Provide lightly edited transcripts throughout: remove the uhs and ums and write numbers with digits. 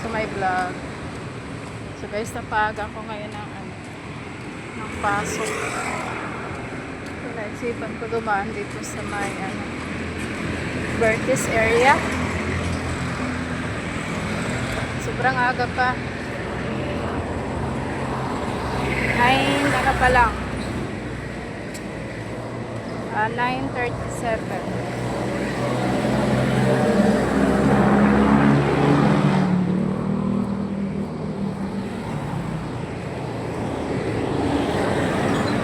to my vlog. So guys, napaga ko ngayon ng pasok. So naisipan ko dumaan dito sa may Vertis area. Sobrang aga pa. 9 ano pa lang. 9:37.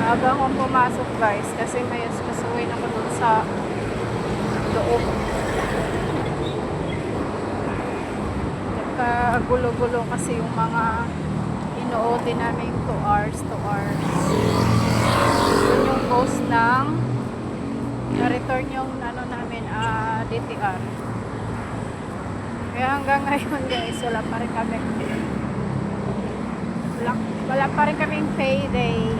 Aga akong pumasok guys kasi may kasuwin ako dun sa loob. Nagkagulo-gulo kasi yung mga ino-OT namin 2 hours. Yun yung post ng na-return yung namin DTR. Kaya hanggang ngayon guys, wala pa rin kaming payday.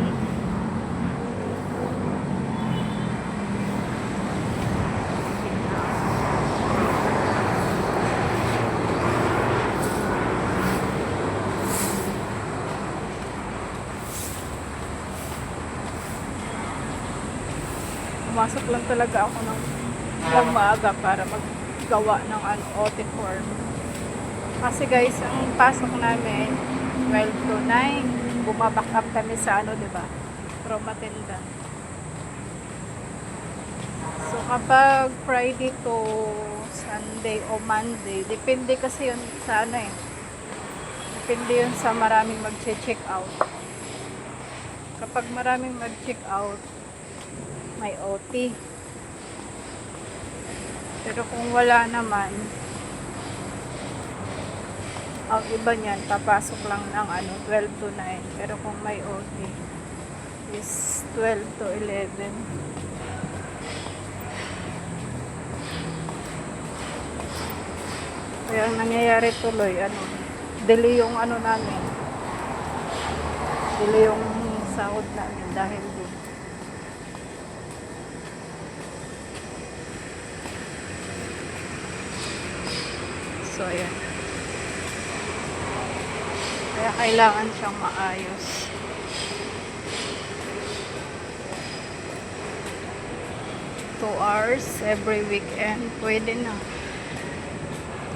Pumasok lang talaga ako ng maaga para maggawa ng OT form. Kasi guys, ang pasok namin 12 to 9. Bumaback up kami sa diba? Pro Matilda. So kapag Friday to Sunday o Monday, depende kasi yun sa depende yun sa maraming mag-check out. Kapag maraming mag-check out, may OT. Pero kung wala naman, ang iba niyan, papasok lang ng 12 to 9. Pero kung may OT, is 12 to 11. Kaya ang nangyayari tuloy, delay yung namin. Delay yung sahod namin dahil din. So, ayan. Kaya kailangan siyang maayos. Two hours every weekend. Pwede na.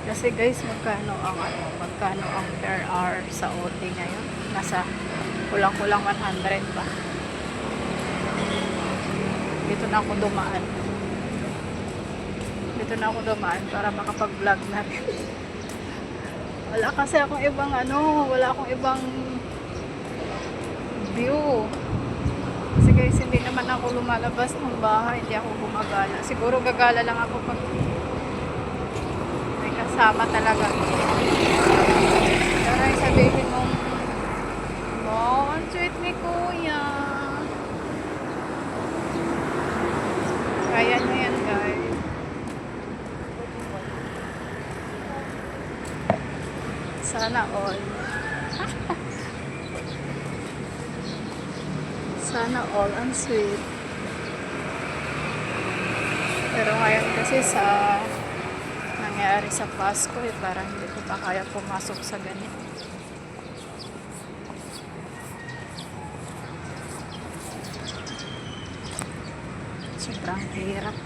Kasi guys, magkano ang per hour sa OT ngayon? Nasa kulang-kulang 100 pa. Dito na ako dumaan para makapag-vlog natin. Wala kasi akong ibang view. Kasi guys, hindi naman ako lumalabas ng bahay, hindi ako gumagala. Siguro gagala lang ako pag may kasama talaga. Pero ay sabihin mo, ang sweet ni kuya. Kaya nyo yan guys. Sana all. Sana all ang sweet. Pero ngayon kasi sa nangyari sa Pasko, parang hindi ko pa kaya pumasok sa ganito. Sobrang hirap.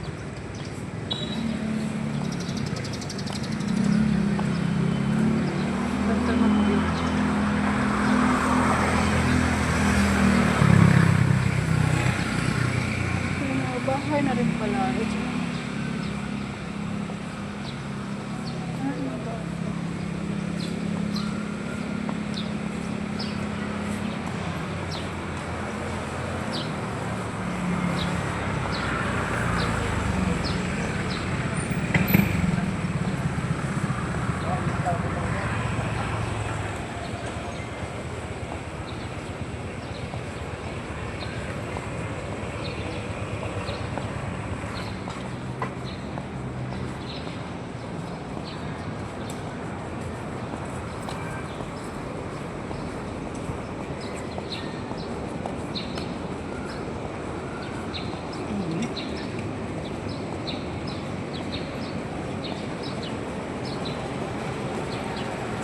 Bahay na rin pala.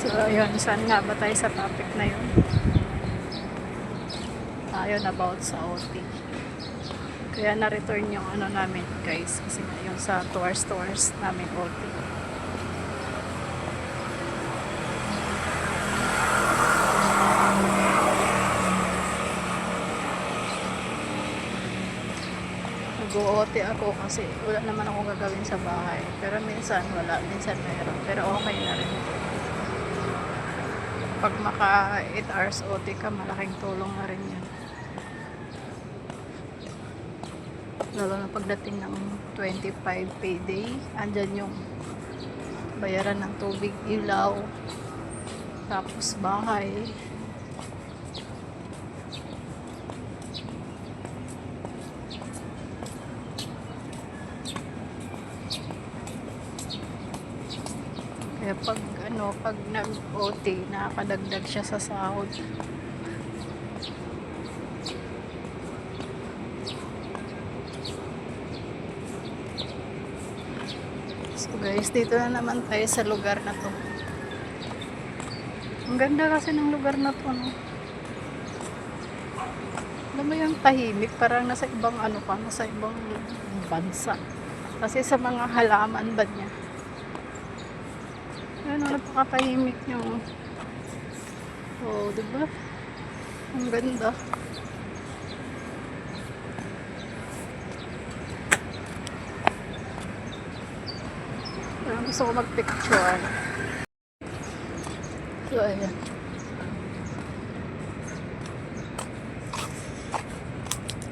So, ayun, saan nga ba tayo sa topic na yun? Ayun, about sa OT. Kaya na-return yung ano namin, guys. Kasi nga yung sa tours namin OT. Nag-OT ako kasi wala naman ako gagawin sa bahay. Pero minsan wala, minsan meron. Pero okay na rin. Pag maka 8 hours OT ka, malaking tulong na rin yun. Lalo na pagdating ng 25 payday, andyan yung bayaran ng tubig, ilaw, tapos bahay. Kaya pag nag-OT, nakakadagdag siya sa sahod. So guys, dito na naman tayo sa lugar na to. Ang ganda kasi ng lugar na to, no? Alam mo yung tahimik, parang nasa ibang ano ka, nasa ibang bansa. Kasi sa mga halaman ba niya? Ano, napakatahimik nyo. Oh, diba? Ang ganda. Parang gusto ko mag-picture. So, ayan.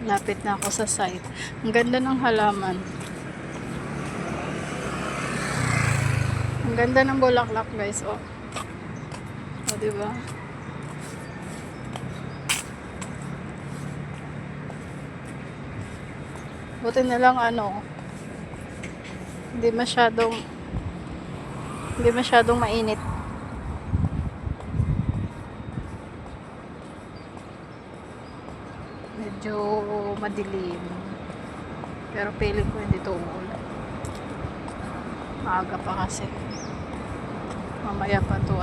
Lapit na ako sa site. Ang ganda ng halaman. Ang ganda ng bulaklak, guys. Oh. Oh, diba? Buti na lang ano, hindi masyadong mainit. Medyo madilim. Pero feeling ko hindi to uulan. Maaga pa kasi. Mamaya pa to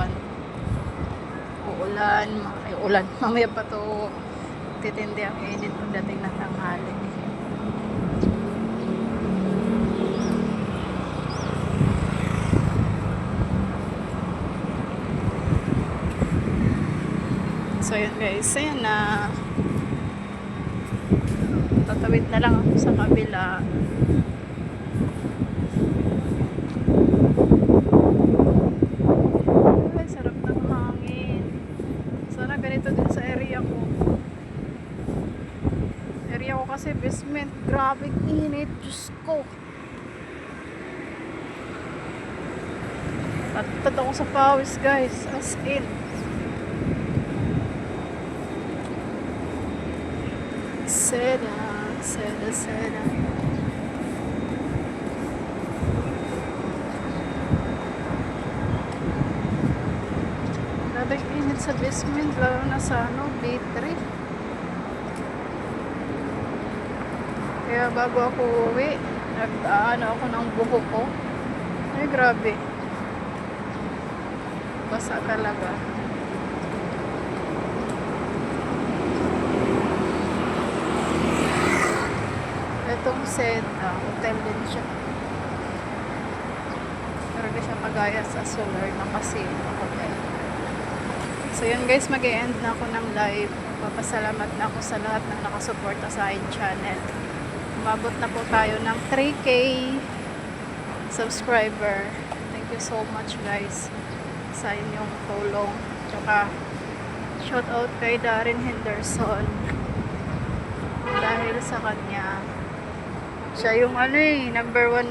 uulan. Mamaya pa to titindi ang init pagdating ng tanghali. So yun guys, ayan na. Tatawid na lang ako sa kabila. Ay, sarap ng hangin. Sana ganito din sa area ko. Area ko kasi basement. Grabe init. Diyos ko. Tatad ako sa pawis guys. As in. Seda. Grabe init sa basement, lalo na sa B3. Kaya bago ako uwi, ako ng buhok ko. Ay, grabe. Basa talaga. Itong hotel din siya. Pero di siya kagaya sa solar na kasi hotel. So yun guys, mag-e-end na ako ng live. Papasalamat na ako sa lahat ng nakasuporta sa aking channel. Umabot na po tayo ng 3K subscriber. Thank you so much guys sa inyong tulong. Tsaka shout out kay Darren Henderson. Dahil sa kanya, siya yung number 1.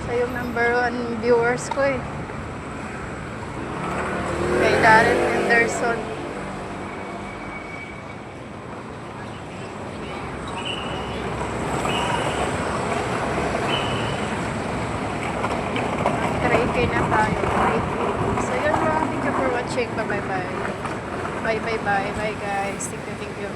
Siya yung number 1 viewers ko eh. Kay Darren Henderson. Na tayo. So yun lang. Thank you for watching. Bye bye. Bye guys. Thank you.